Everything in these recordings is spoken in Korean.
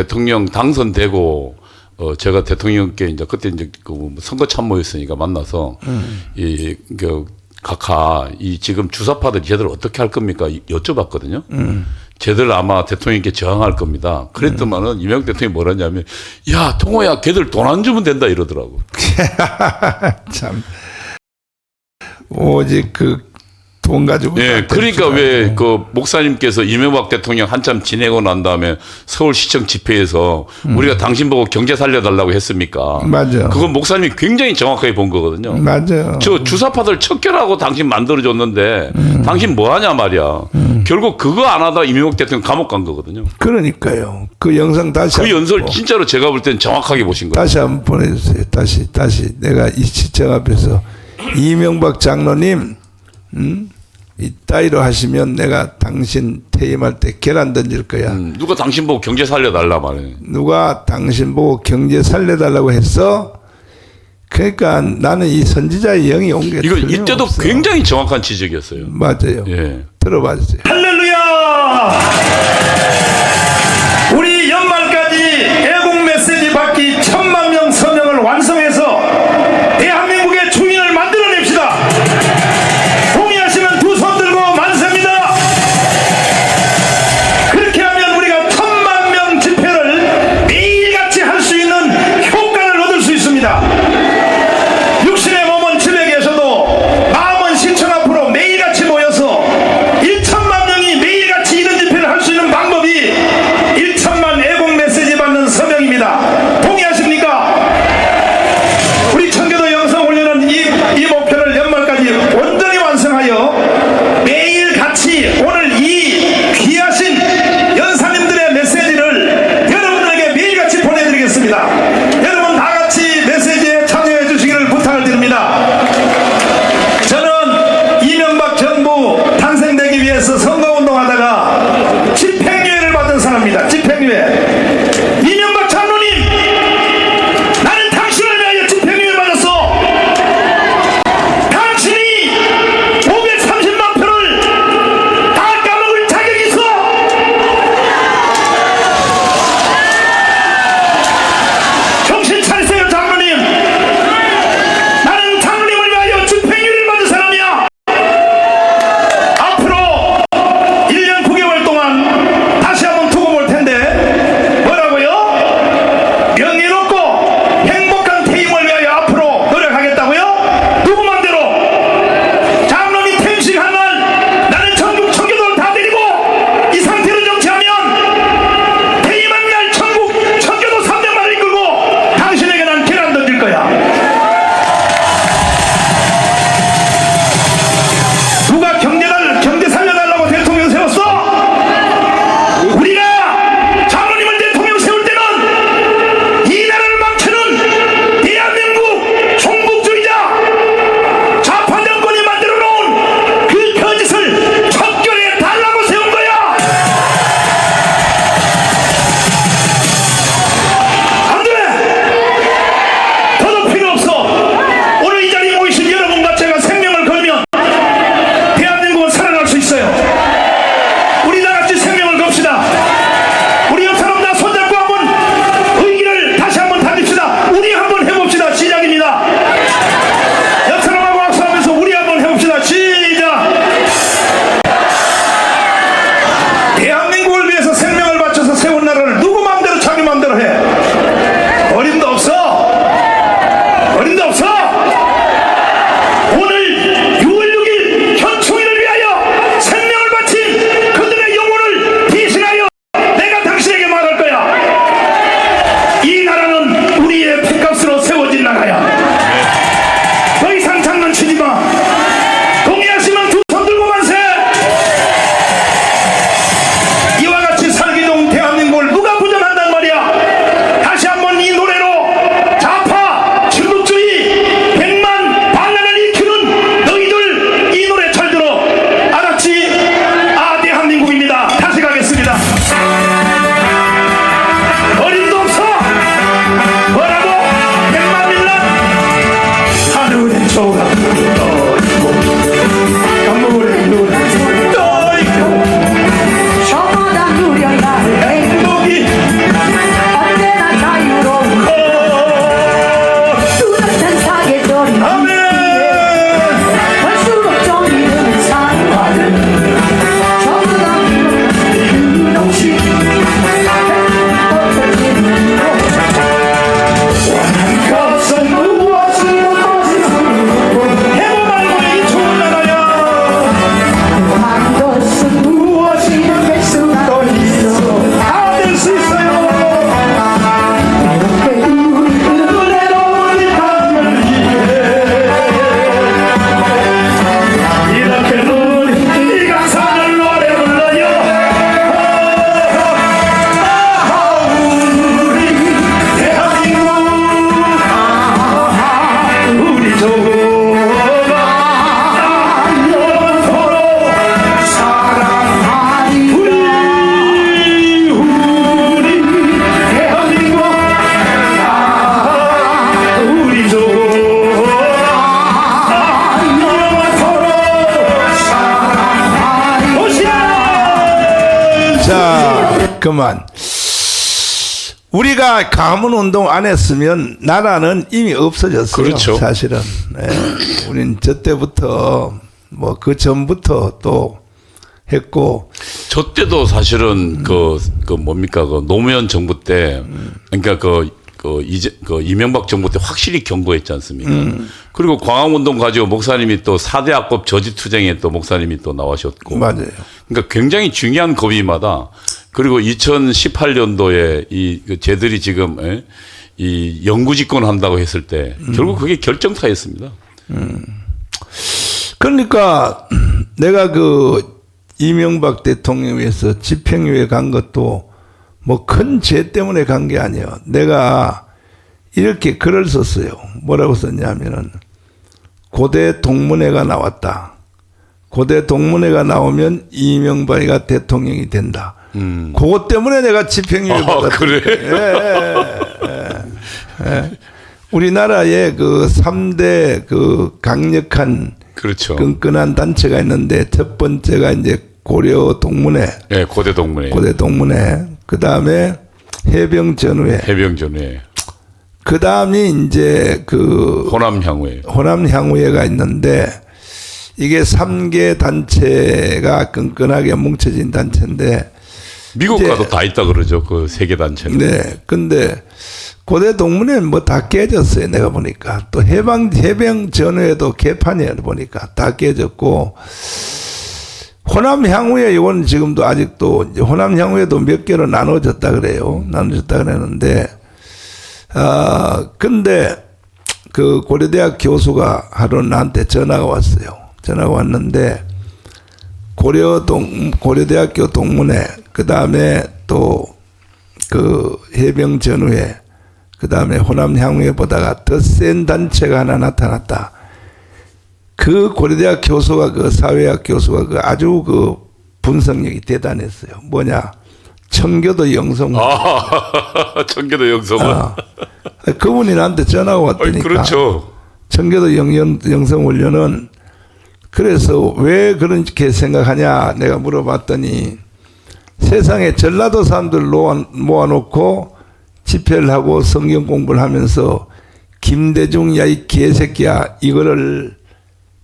대통령 당선되고 제가 대통령께 이제 그때 이제 그 선거 참모였으니까 만나서 각하 이 지금 주사파들 쟤들 어떻게 할 겁니까? 여쭤봤거든요. 쟤들 아마 대통령께 저항할 겁니다. 그랬더만은 이명박 대통령이 뭐라냐면 야 통호야 걔들 돈 안 주면 된다 이러더라고. 참 오직 그 돈 가지고. 예, 그러니까 왜 그 목사님께서 이명박 대통령 한참 지내고 난 다음에 서울시청 집회에서 우리가 당신 보고 경제 살려달라고 했습니까? 맞아. 그건 목사님이 굉장히 정확하게 본 거거든요. 맞아요. 저 주사파들 척결하고 당신 만들어줬는데 당신 뭐 하냐 말이야. 결국 그거 안 하다 이명박 대통령 감옥 간 거거든요. 그러니까요. 그 영상 다시 그 연설 진짜로 제가 볼 땐 정확하게 보신 거예요. 다시 한번 보내주세요. 다시 내가 이 시청 앞에서 이명박 장로님, 이따위로 하시면 내가 당신 퇴임할 때 계란 던질 거야. 누가 당신 보고 경제 살려달라 말해. 누가 당신 보고 경제 살려달라고 했어? 그러니까 나는 이 선지자의 영이 온 게 이거 이때도 굉장히 정확한 지적이었어요. 맞아요. 예. 들어봐 주세요. 할렐루야! 우리 연말까지 애국 메시지 받기 1000만 명 서명을 완성해서 대한민국의 주인을 만들어냅시다. 동의하시면 두 손 들고 만세입니다. 그렇게 하면 우리가 1000만 명 집회를 매일같이 할 수 있는 효과를 얻을 수 있습니다. 육신의 몸은 집에 계셔도 마음은 시청 앞으로 매일같이 모여서 1천만 명이 매일같이 이런 집회를 할 수 있는 방법이 1천만 애국 메시지 받는 서명입니다. 동의하십니까? 우리 청교도 영성 훈련은 이 목표를 연말까지 온전히 완성하여 매일같이 오늘 이 귀하신 연사님들의 메시지를 여러분들에게 매일같이 보내드리겠습니다. 여러분 다같이 메시지에 참여해 주시기를 부탁을 드립니다. 저는 이명박 정부 탄생되기 위해서 선거운동하다가 집행유예를 받은 사람입니다. 집행유예. 이명박 장로님, 나는 당신을 위하여 집행유예 받았어. 당신이 530만 표를 다 까먹을 자격이 있어. 정신 차리세요, 장로님. 나는 장로님을 위하여 집행유예를 받은 사람이야. 앞으로 1년 9개월 동안 다시 한번 두고 볼 텐데 그만. 우리가 강화문 운동 안 했으면 나라는 이미 없어졌어요. 그렇죠. 사실은. 네. 우린 저 때부터 뭐 그 전부터 또 했고. 저 때도 사실은 그 뭡니까 그 노무현 정부 때 그러니까 이명박 정부 때 확실히 경고했지 않습니까? 그리고 광화문운동 가지고 목사님이 또 4대 악법 저지투쟁에 또 목사님이 또 나와셨고. 맞아요. 그러니까 굉장히 중요한 법위마다 그리고 2018년도에 쟤들이 지금 이 영구 집권한다고 했을 때 결국 그게 결정타였습니다. 그러니까 내가 그 이명박 대통령에 의해서 집행유예 간 것도 뭐 큰 죄 때문에 간 게 아니에요. 내가 이렇게 글을 썼어요. 뭐라고 썼냐면은 고대 동문회가 나왔다. 고대 동문회가 나오면 이명박이가 대통령이 된다. 그것 때문에 내가 집행유예 받았다. 그래? 예. 우리나라에 그 3대 그 강력한 그렇죠. 끈끈한 단체가 있는데 첫 번째가 이제 고려 동문회. 예, 고대 동문회. 고대 동문회. 그 다음에 해병전후회. 해병전후회. 그 다음이 이제 그 호남향후회. 호남향후회가 있는데 이게 3개 단체가 끈끈하게 뭉쳐진 단체인데 미국 이제 가도 다 있다 그러죠. 그 세계 단체는. 네. 근데 고대 동문회는 뭐 다 깨졌어요. 내가 보니까. 또 해병전후회도 개판이에요. 보니까 다 깨졌고 호남향후회 이건 지금도 아직도 이제 호남향후회도 몇 개로 나눠졌다 그래요. 나눠졌다 그랬는데 근데 그 고려대학 교수가 하루 나한테 전화가 왔어요. 전화가 왔는데 고려대학교 동문회 그 다음에 또 그 해병전후회 그 다음에 호남향후회 보다가 더 센 단체가 하나 나타났다. 그 고려대학 교수가 그 사회학 교수가 그 아주 그 분석력이 대단했어요. 뭐냐? 청교도 영성훈련. 청교도 영성훈련. 그분이 나한테 전화가 왔다니까. 그렇죠. 청교도 영성훈련은 그래서 왜 그렇게 생각하냐 내가 물어봤더니 세상에 전라도 사람들 모아놓고 집회를 하고 성경 공부를 하면서 김대중 야 이 개새끼야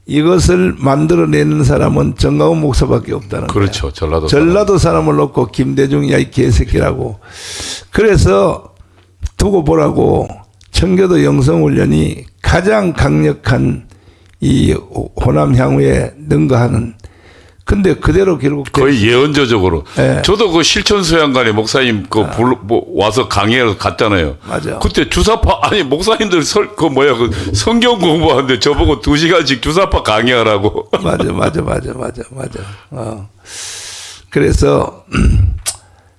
이것을 만들어내는 사람은 정가훈 목사밖에 없다는 거예요. 그렇죠. 전라도 사람을 놓고 김대중 야 이 개새끼라고. 그래서 두고 보라고 청교도 영성훈련이 가장 강력한 이 호남향후에 능가하는. 근데 그대로 결국 거의 예언저적으로. 네. 저도 그 실천수양관에 목사님 와서 강의를 갔잖아요. 맞아. 그때 주사파 아니 목사님들 그 성경 공부하는데 저보고 2시간씩 주사파 강의하라고. 맞아. 그래서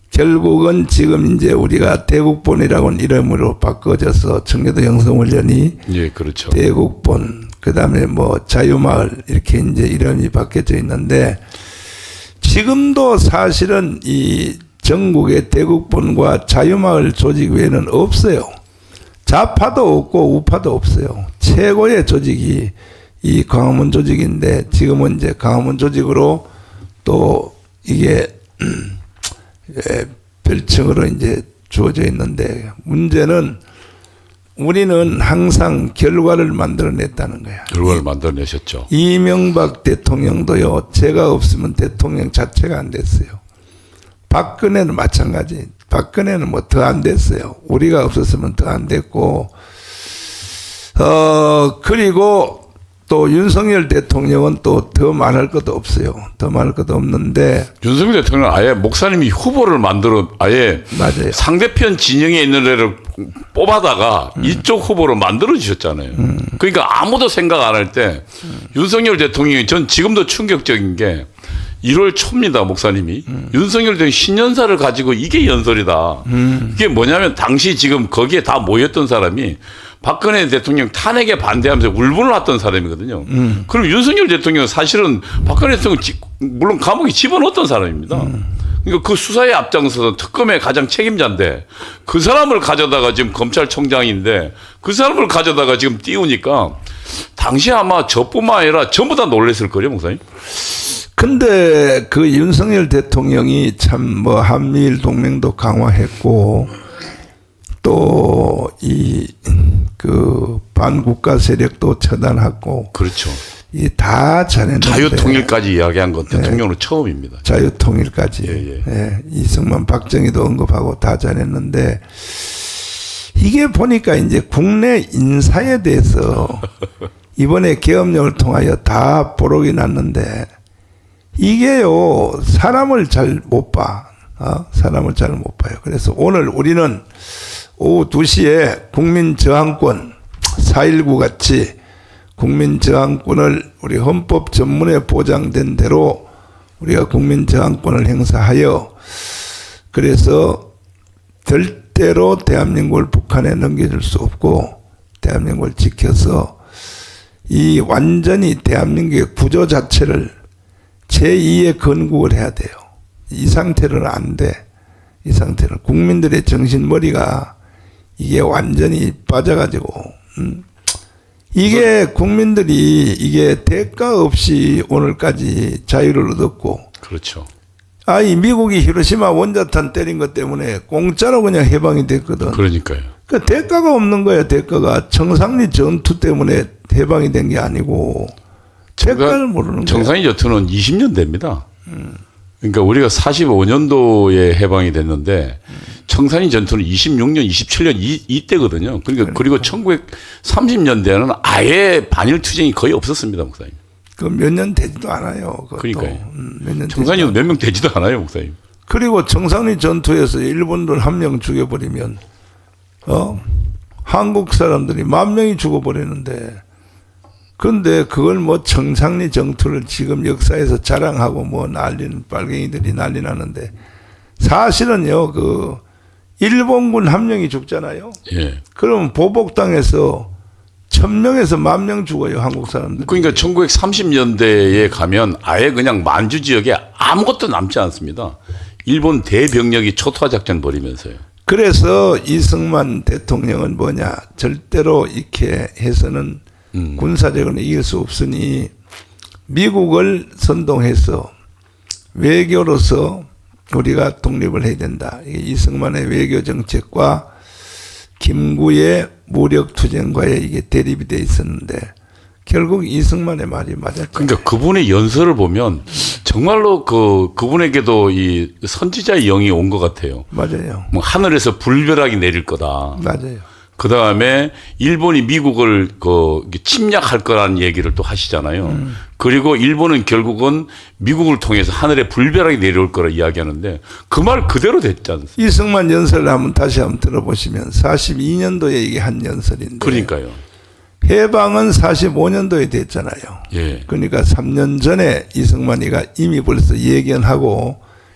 결국은 지금 이제 우리가 대국본이라고는 이름으로 바꿔져서 청교도 영성훈련이 예, 그렇죠. 대국본 그다음에 뭐 자유마을 이렇게 이제 이름이 바뀌어져 있는데 지금도 사실은 이 전국의 대국본과 자유마을 조직 외에는 없어요. 좌파도 없고 우파도 없어요. 최고의 조직이 이 광화문 조직인데 지금은 이제 광화문 조직으로 또 이게 별칭으로 이제 주어져 있는데 문제는 우리는 항상 결과를 만들어냈다는 거야. 결과를 만들어내셨죠. 이명박 대통령도요. 제가 없으면 대통령 자체가 안 됐어요. 박근혜는 마찬가지. 박근혜는 뭐 더 안 됐어요. 우리가 없었으면 더 안 됐고 그리고 또 윤석열 대통령은 또 더 말할 것도 없어요. 더 말할 것도 없는데 윤석열 대통령은 아예 목사님이 후보를 만들어 아예 맞아요. 상대편 진영에 있는 애를 뽑아다가 이쪽 후보로 만들어 주셨잖아요. 그러니까 아무도 생각 안 할 때 윤석열 대통령이 전 지금도 충격적인 게 1월 초입니다, 목사님이. 윤석열 대통령 신년사를 가지고 이게 연설이다. 이게 뭐냐면 당시 지금 거기에 다 모였던 사람이 박근혜 대통령 탄핵에 반대하면서 울분을 했던 사람이거든요. 그럼 윤석열 대통령은 사실은 박근혜 대통령 물론 감옥에 집어넣었던 사람입니다. 그러니까 그 수사에 앞장서서 특검의 가장 책임자인데 그 사람을 가져다가 지금 검찰총장인데 그 사람을 가져다가 지금 띄우니까 당시 아마 저뿐만 아니라 전부 다 놀랬을 거예요, 목사님. 근데 그 윤석열 대통령이 참 뭐 한미일 동맹도 강화했고 또 이 그 반국가 세력도 처단하고 그렇죠. 이 다 잘했는데 자유통일까지 이야기한 건 대통령으로 처음입니다. 자유통일까지 예. 예, 이승만 박정희도 언급하고 다 잘했는데 이게 보니까 이제 국내 인사에 대해서 이번에 계엄령을 통하여 다 보록이 났는데 이게요 사람을 잘 못 봐. 사람을 잘 못 봐요. 그래서 오늘 우리는 오후 2시에 국민저항권 4.19 같이 국민저항권을 우리 헌법 전문에 보장된 대로 우리가 국민저항권을 행사하여 그래서 절대로 대한민국을 북한에 넘겨줄 수 없고 대한민국을 지켜서 이 완전히 대한민국의 구조 자체를 제2의 건국을 해야 돼요. 이 상태로는 안 돼. 이 상태는 국민들의 정신머리가 이게 완전히 빠져가지고 이게 국민들이 이게 대가 없이 오늘까지 자유를 얻었고 그렇죠. 이 미국이 히로시마 원자탄 때린 것 때문에 공짜로 그냥 해방이 됐거든. 그러니까요. 그 대가가 없는 거야. 대가가 청산리 전투 때문에 해방이 된 게 아니고 대가를 모르는 거야. 청산리 전투는 20년 됩니다. 그러니까 우리가 45년도에 해방이 됐는데 청산리 전투는 26년, 27년 이때거든요. 그러니까 그리고 1930년대에는 아예 반일 투쟁이 거의 없었습니다, 목사님. 그 몇 년 되지도 않아요. 그것도. 그러니까요. 몇년 청산리도 몇 명 되지도 않아요, 목사님. 그리고 청산리 전투에서 일본들 1명 죽여버리면 한국 사람들이 10,000명이 죽어버리는데 근데 그걸 뭐 청산리 전투를 지금 역사에서 자랑하고 뭐 난리는 빨갱이들이 난리 나는데 사실은요 그 일본군 1명이 죽잖아요. 예. 그러면 보복당해서 1,000명에서 10,000명 죽어요 한국 사람들. 그러니까 1930년대에 가면 아예 그냥 만주 지역에 아무것도 남지 않습니다. 일본 대병력이 초토화 작전 벌이면서요. 그래서 이승만 대통령은 뭐냐 절대로 이렇게 해서는 군사력은 이길 수 없으니 미국을 선동해서 외교로서 우리가 독립을 해야 된다. 이게 이승만의 외교 정책과 김구의 무력 투쟁과의 이게 대립이 돼 있었는데 결국 이승만의 말이 맞았죠. 그러니까 그분의 연설을 보면 정말로 그분에게도 이 선지자의 영이 온 것 같아요. 맞아요. 뭐 하늘에서 불벼락이 내릴 거다. 맞아요. 그 다음에 일본이 미국을 침략할 거라는 얘기를 또 하시잖아요. 그리고 일본은 결국은 미국을 통해서 하늘에 불벼락이 내려올 거라 이야기하는데 그 말 그대로 됐지 않습니까? 이승만 연설을 다시 한번 들어보시면 42년도에 이게 한 연설인데 그러니까요. 해방은 45년도에 됐잖아요. 예. 그러니까 3년 전에 이승만이가 이미 벌써 예견하고